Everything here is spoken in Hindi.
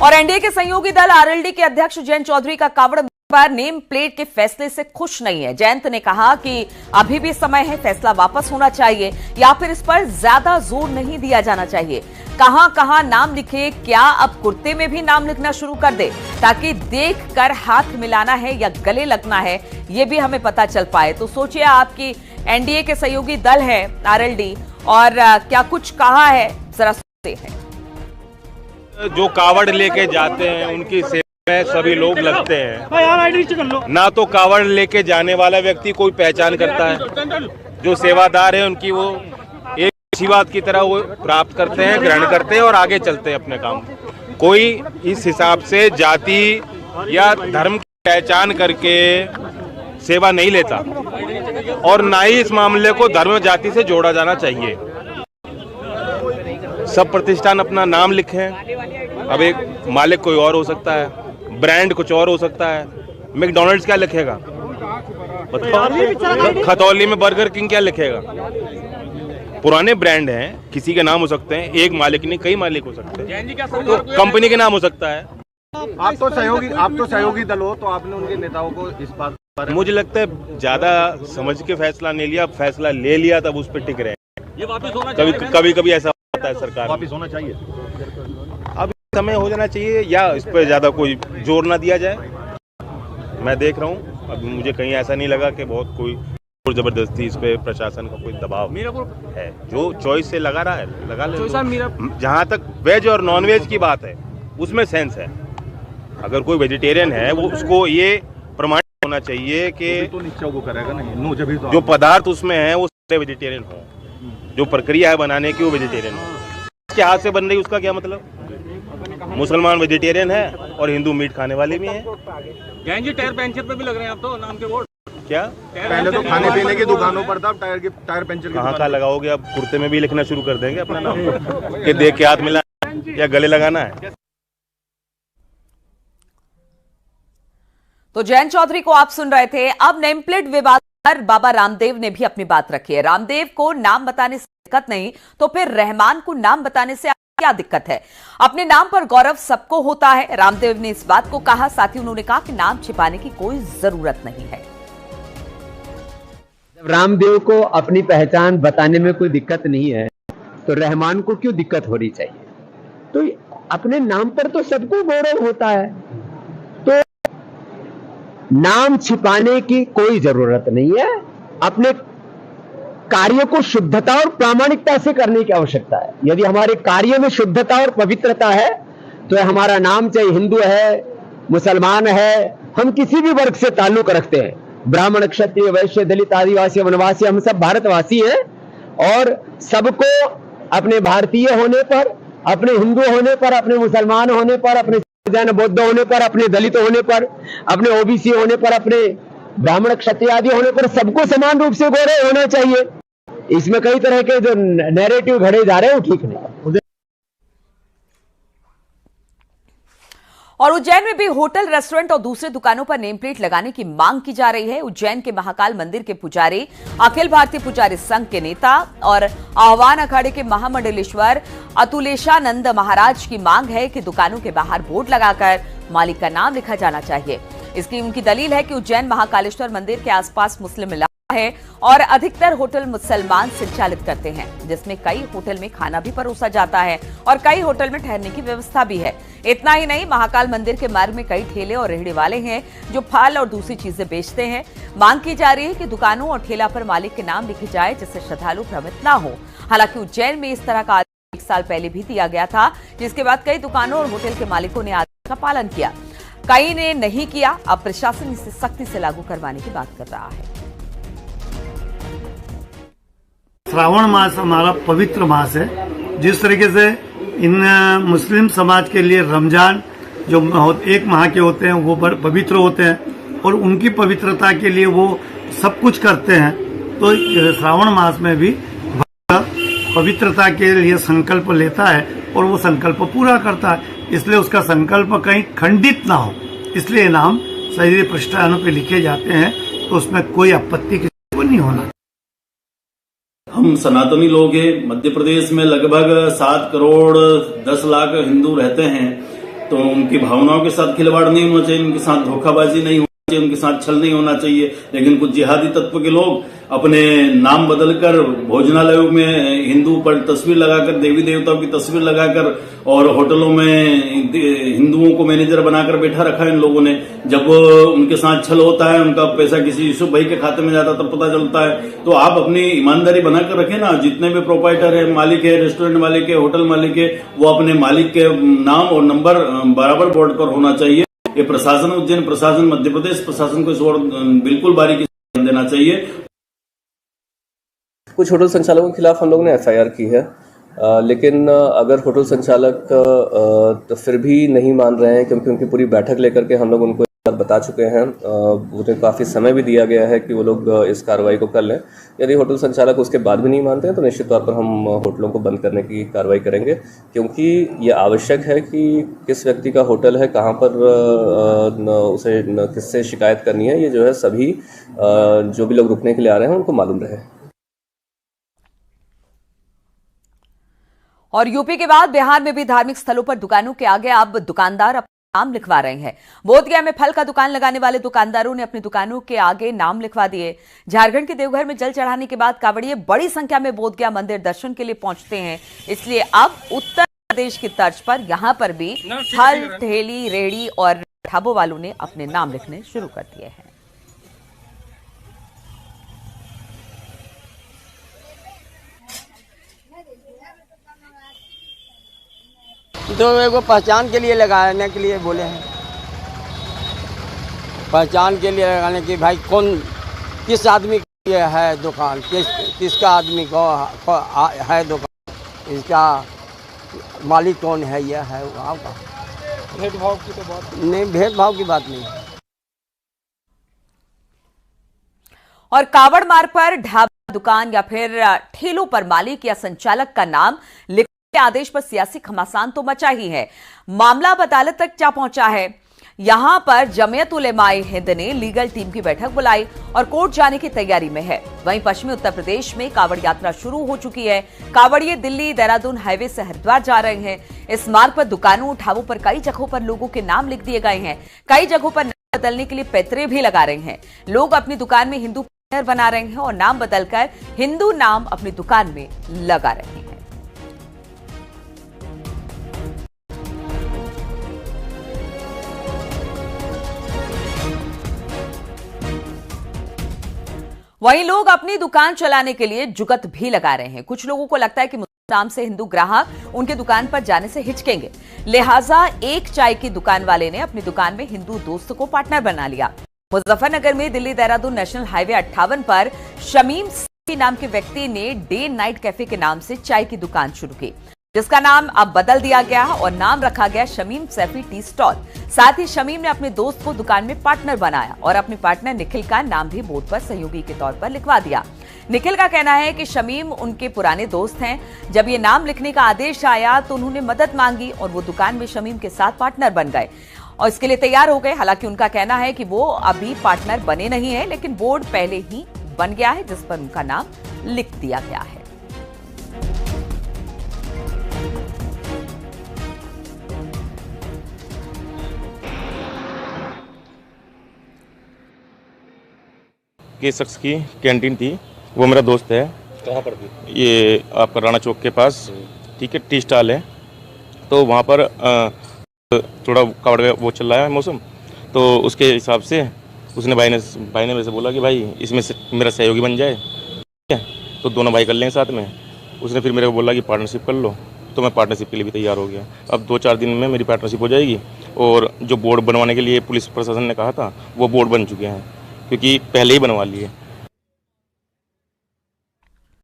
और एनडीए के सहयोगी दल आरएलडी के अध्यक्ष जयंत चौधरी का कावड़ पर नेम प्लेट के फैसले से खुश नहीं है। जयंत ने कहा कि अभी भी समय है, फैसला वापस होना चाहिए या फिर इस पर ज्यादा जोर नहीं दिया जाना चाहिए। कहां कहां नाम लिखे, क्या अब कुर्ते में भी नाम लिखना शुरू कर दे ताकि देखकर हाथ मिलाना है या गले लगना है ये भी हमें पता चल पाए। तो सोचिए, आपकी एनडीए के सहयोगी दल है आरएलडी और क्या कुछ कहा है, जरा सुनते हैं। जो कावड़ लेके जाते हैं उनकी सेवा में सभी लोग लगते हैं। ना तो कावड़ लेके जाने वाला व्यक्ति कोई पहचान करता है, जो सेवादार है उनकी वो एक आशीर्वाद की तरह वो प्राप्त करते हैं, ग्रहण करते हैं और आगे चलते हैं अपने काम। कोई इस हिसाब से जाति या धर्म की पहचान करके सेवा नहीं लेता और ना ही इस मामले को धर्म जाति से जोड़ा जाना चाहिए। सब प्रतिष्ठान अपना नाम लिखें। अब एक मालिक कोई और हो सकता है, ब्रांड कुछ और हो सकता है। मैकडॉनल्ड्स क्या लिखेगा, खतौली में बर्गर किंग क्या लिखेगा? पुराने ब्रांड हैं, किसी के नाम हो सकते हैं, एक मालिक नहीं कई मालिक हो सकते हैं, तो कंपनी के नाम हो सकता है। आप तो सहयोगी दल हो, तो आपने उनके नेताओं को इस बात, मुझे लगता है ज्यादा समझ के फैसला नहीं लिया, फैसला ले लिया तब उस पर टिक रहे हैं। ये वापस होना चाहिए, कभी ऐसा होता है, सरकार वापस होना चाहिए। अब समय हो जाना चाहिए या इस पर ज्यादा कोई जोर ना दिया जाए। मैं देख रहा हूँ, अभी मुझे कहीं ऐसा नहीं लगा कि बहुत कोई जबरदस्ती इस पे प्रशासन का कोई दबाव है। जो चॉइस से लगा रहा है लगा ले। जहाँ तक वेज और नॉन वेज की बात है उसमें सेंस है। अगर कोई वेजिटेरियन है वो उसको ये प्रमाणित होना चाहिए कि तो को करेगा नहीं, जब तो जो पदार्थ उसमें है वो सारे वेजिटेरियन हो, जो प्रक्रिया है बनाने की वो वेजिटेरियन हो। इसके हाथ से बन रही उसका क्या मतलब? मुसलमान वेजिटेरियन है और हिंदू मीट खाने वाले भी हैं। जैन जी टायर पंचर पे भी लग रहे हैं आप तो नाम के बोर्ड। क्या पहले तो खाने पीने की दुकानों पर था, टायर पंचर कहाँ का लगाओगे? अब कुर्ते में भी लिखना शुरू कर देंगे अपना नाम कि देख के हाथ मिला या गले लगाना है। तो जयंत चौधरी को आप सुन रहे थे। अब नेम प्लेट विवाद पर बाबा रामदेव ने भी अपनी बात रखी है। रामदेव को नाम बताने से दिक्कत नहीं तो फिर रहमान को नाम बताने से क्या दिक्कत है? अपने नाम पर गौरव सबको होता है, रामदेव ने इस बात को कहा। साथ ही उन्होंने कहा कि नाम छिपाने की कोई जरूरत नहीं है। रामदेव को अपनी पहचान बताने में कोई दिक्कत नहीं है तो रहमान को क्यों दिक्कत होनी चाहिए? तो अपने नाम पर तो सबको गौरव होता है, तो नाम छिपाने की कोई जरूरत नहीं है। अपने कार्य को शुद्धता और प्रामाणिकता से करने की आवश्यकता है। यदि हमारे कार्य में शुद्धता और पवित्रता है तो हमारा नाम चाहे हिंदू है, मुसलमान है, हम किसी भी वर्ग से ताल्लुक रखते हैं, ब्राह्मण, क्षत्रिय, वैश्य, दलित, आदिवासी, वनवासी, हम सब भारतवासी हैं और सबको अपने भारतीय होने पर, अपने हिंदू होने पर, अपने मुसलमान होने पर, अपने जैन बौद्ध होने पर, अपने दलित होने पर, अपने ओबीसी होने पर, अपने ब्राह्मण क्षत्रिय आदि होने पर सबको समान रूप से गौरव होना चाहिए। इसमें कई तरह के जो नैरेटिव घड़े जा रहे हैं वो ठीक नहीं। और उज्जैन में भी होटल, रेस्टोरेंट और दूसरे दुकानों पर नेम प्लेट लगाने की मांग की जा रही है। उज्जैन के महाकाल मंदिर के पुजारी, अखिल भारतीय पुजारी संघ के नेता और आह्वान अखाड़े के महामंडलेश्वर अतुलेशानंद महाराज की मांग है कि दुकानों के बाहर बोर्ड लगाकर मालिक का नाम लिखा जाना चाहिए। इसकी उनकी दलील है कि उज्जैन महाकालेश्वर मंदिर के आसपास मुस्लिम इलाका है और अधिकतर होटल मुसलमान संचालित करते हैं, जिसमें कई होटल में खाना भी परोसा जाता है और कई होटल में ठहरने की व्यवस्था भी है। इतना ही नहीं, महाकाल मंदिर के मार्ग में कई ठेले और रेहड़ी वाले हैं जो फल और दूसरी चीजें बेचते हैं। मांग की जा रही है कि दुकानों और ठेला पर मालिक के नाम लिखे जाए जिससे श्रद्धालु भ्रमित ना हो। हालांकि उज्जैन में इस तरह का आदेश 1 साल पहले भी दिया गया था, जिसके बाद कई दुकानों और होटल के मालिकों ने आदेश का पालन किया, कई ने नहीं किया। अब प्रशासन इसे सख्ती से लागू करवाने की बात कर रहा है। श्रावण मास हमारा पवित्र मास है। जिस तरीके से इन मुस्लिम समाज के लिए रमजान जो 1 माह के होते हैं वो बड़े पवित्र होते हैं और उनकी पवित्रता के लिए वो सब कुछ करते हैं, तो श्रावण मास में भी पवित्रता के लिए संकल्प लेता है और वो संकल्प पूरा करता है। इसलिए उसका संकल्प कहीं खंडित ना हो, इसलिए नाम सही प्रतिष्ठानों पे लिखे जाते हैं, तो उसमें कोई आपत्ति किसी को नहीं होना। हम सनातनी लोग हैं। मध्य प्रदेश में लगभग 7 करोड़ 10 लाख हिंदू रहते हैं। तो उनकी भावनाओं के साथ खिलवाड़ नहीं होना चाहिए, उनके साथ धोखाबाजी नहीं होना चाहिए, उनके साथ छल नहीं होना चाहिए। लेकिन कुछ जिहादी तत्व के लोग अपने नाम बदलकर भोजनालयों में हिंदू पर तस्वीर लगाकर, देवी देवताओं की तस्वीर लगाकर और होटलों में हिंदुओं को मैनेजर बनाकर बैठा रखा है इन लोगों ने। जब उनके साथ छल होता है, उनका पैसा किसी यूसुफ भाई के खाते में जाता तब पता चलता है। तो आप अपनी ईमानदारी बनाकर रखें ना। जितने भी प्रोपाइटर है, मालिक है, रेस्टोरेंट मालिक है, होटल मालिक है, वो अपने मालिक के नाम और नंबर बराबर बोर्ड पर होना चाहिए। ये प्रशासन, उज्जैन प्रशासन, मध्य प्रदेश प्रशासन को इस ओर बिल्कुल बारीकी से ध्यान देना चाहिए। कुछ होटल संचालकों के खिलाफ हम लोग ने FIR की है, लेकिन अगर होटल संचालक तो फिर भी नहीं मान रहे हैं, क्योंकि उनकी पूरी बैठक लेकर के हम लोग उनको बता चुके हैं, उन्हें काफ़ी समय भी दिया गया है कि वो लोग इस कार्रवाई को कर लें। यदि होटल संचालक उसके बाद भी नहीं मानते हैं तो निश्चित तौर पर हम होटलों को बंद करने की कार्रवाई करेंगे, क्योंकि ये आवश्यक है कि किस व्यक्ति का होटल है, कहाँ पर उसे किससे शिकायत करनी है, ये जो है सभी जो भी लोग रुकने के लिए आ रहे हैं उनको मालूम रहे। और यूपी के बाद बिहार में भी धार्मिक स्थलों पर दुकानों के आगे अब दुकानदार अपना नाम लिखवा रहे हैं। बोधगया में फल का दुकान लगाने वाले दुकानदारों ने अपनी दुकानों के आगे नाम लिखवा दिए। झारखंड के देवघर में जल चढ़ाने के बाद कांवड़िये बड़ी संख्या में बोधगया मंदिर दर्शन के लिए पहुंचते हैं, इसलिए अब उत्तर प्रदेश की तर्ज पर यहां पर भी फल, ठेली, रेहड़ी और ढाबों वालों ने अपने नाम लिखने शुरू कर दिए हैं। तो वो पहचान के लिए लगाने के लिए बोले हैं, पहचान के लिए लगाने की भाई कौन किस आदमी के है दुकान, किसका आदमी को है दुकान, इसका मालिक कौन है, यह है वहाँ का। भेदभाव की तो बात नहीं, भेदभाव की बात नहीं है। और कावड़ मार्ग पर ढाबा, दुकान या फिर ठेलों पर मालिक या संचालक का नाम लिख के आदेश पर सियासी घमासान तो मचा ही है। मामला अब अदालत तक जा पहुंचा है। यहां पर जमियत उलेमाए हिंद ने लीगल टीम की बैठक बुलाई और कोर्ट जाने की तैयारी में है। वहीं पश्चिमी उत्तर प्रदेश में कावड़ यात्रा शुरू हो चुकी है। कावड़िये दिल्ली देहरादून हाईवे से हरिद्वार जा रहे हैं। इस मार्ग पर दुकानों, ढाबों पर कई जगहों पर लोगों के नाम लिख दिए गए हैं। कई जगहों पर नाम बदलने के लिए पैतरे भी लगा रहे हैं। लोग अपनी दुकान में हिंदू बैनर बना रहे हैं और नाम बदलकर हिंदू नाम अपनी दुकान में लगा रहे हैं। वहीं लोग अपनी दुकान चलाने के लिए जुगत भी लगा रहे हैं। कुछ लोगों को लगता है कि मुस्लिम नाम से हिंदू ग्राहक उनके दुकान पर जाने से हिचकेंगे, लिहाजा एक चाय की दुकान वाले ने अपनी दुकान में हिंदू दोस्त को पार्टनर बना लिया। मुजफ्फरनगर में दिल्ली देहरादून नेशनल हाईवे 58 पर शमीम सैफी नाम के व्यक्ति ने डे नाइट कैफे के नाम से चाय की दुकान शुरू की, जिसका नाम अब बदल दिया गया और नाम रखा गया शमीम सैफी टी स्टॉल। साथ ही शमीम ने अपने दोस्त को दुकान में पार्टनर बनाया और अपने पार्टनर निखिल का नाम भी बोर्ड पर सहयोगी के तौर पर लिखवा दिया। निखिल का कहना है कि शमीम उनके पुराने दोस्त हैं। जब ये नाम लिखने का आदेश आया तो उन्होंने मदद मांगी और वो दुकान में शमीम के साथ पार्टनर बन गए और इसके लिए तैयार हो गए। हालांकि उनका कहना है कि वो अभी पार्टनर बने नहीं है, लेकिन बोर्ड पहले ही बन गया है जिस पर उनका नाम लिख दिया गया है। के शख्स की कैंटीन थी, वो मेरा दोस्त है। कहाँ पर थी? ये आपका राणा चौक के पास, ठीक है, टी स्टॉल है। तो वहाँ पर थोड़ा कावड़ वो चल रहा है मौसम, तो उसके हिसाब से उसने भाई ने मेरे से बोला कि भाई इसमें से मेरा सहयोगी बन जाए, ठीक है, तो दोनों भाई कर लेंगे साथ में। उसने फिर मेरे को बोला कि पार्टनरशिप कर लो, तो मैं पार्टनरशिप के लिए भी तैयार हो गया। अब 2-4 दिन में मेरी पार्टनरशिप हो जाएगी और जो बोर्ड बनवाने के लिए पुलिस प्रशासन ने कहा था वो बोर्ड बन चुके हैं, क्योंकि पहले ही बनवा लिए।